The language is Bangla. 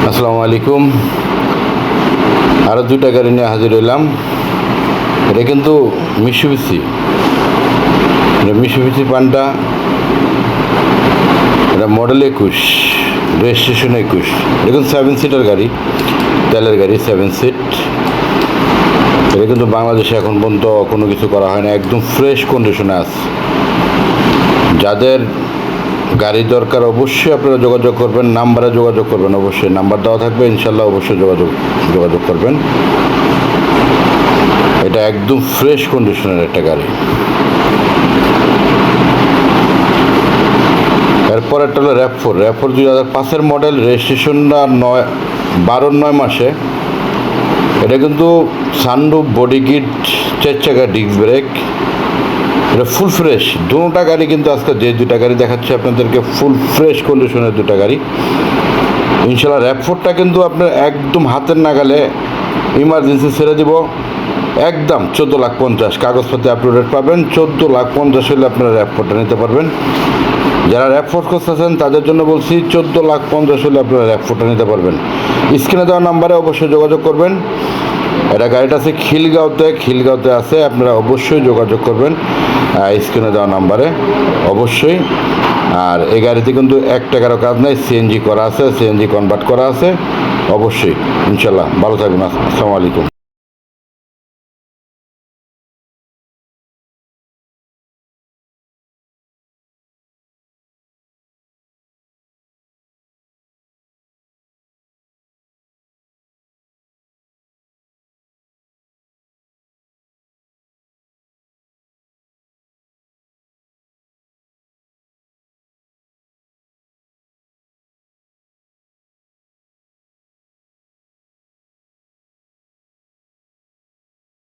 আসসালামু আলাইকুম। আরও দুইটা গাড়ি নিয়ে হাজির হইলাম। এটা কিন্তু মিশুবিসি, এটা মিশুবিসি পান্ডা। এটা মডেল 21, রেজিস্ট্রেশন 21। দেখুন 7 সিটার গাড়ি, তেলের গাড়ি, 7 সিট। এটা কিন্তু বাংলাদেশে এখন পর্যন্ত কোনো কিছু করা হয় না, একদম ফ্রেশ কন্ডিশনে আছে। যাদের গাড়ি দরকার অবশ্যই আপনারা যোগাযোগ করবেন, নাম্বারে যোগাযোগ করবেন, অবশ্যই নাম্বার দেওয়া থাকবে, ইনশাল্লাহ অবশ্যই যোগাযোগ করবেন। এটা একদম ফ্রেশ কন্ডিশনের একটা গাড়ি। এরপর একটা হলো র্যাপ4 2005-এর মডেল, রেজিস্ট্রেশনটা 12-9 মাসে। এটা কিন্তু সানরুফ, বডি কিট, 4 চাকা ডিস্ক ব্রেক, এটা ফুল ফ্রেশ। দুটা গাড়ি কিন্তু আজকে যে দুটা গাড়ি দেখাচ্ছে আপনাদেরকে ফুল ফ্রেশ কন্ডিশনের দুটা গাড়ি। ইনশাল্লাহ র্যাপ4টা কিন্তু আপনার একদম হাতের নাগালে ইমার্জেন্সি ছেড়ে দিব, একদম 14,50,000 কাগজপত্রে আপলোডেড পাবেন। 14,50,000 হলে আপনারা র্যাপ4টা নিতে পারবেন। যারা র্যাপ4 খুঁজতেছেন তাদের জন্য বলছি 14,50,000 হলে আপনারা র্যাপ4টা নিতে পারবেন। স্ক্রিনে দেওয়া নাম্বারে অবশ্যই যোগাযোগ করবেন। এটা গাড়িটা আছে খিলগাঁওতে আছে, আপনারা অবশ্যই যোগাযোগ করবেন স্ক্রিনে দেওয়া নাম্বারে অবশ্যই। আর এই গাড়িতে কিন্তু 1 টাকারও কাজ নেই, সিএনজি করা আছে, সিএনজি কনভার্ট করা আছে অবশ্যই। ইনশাল্লাহ ভালো থাকবেন। আসসালামু আলাইকুম।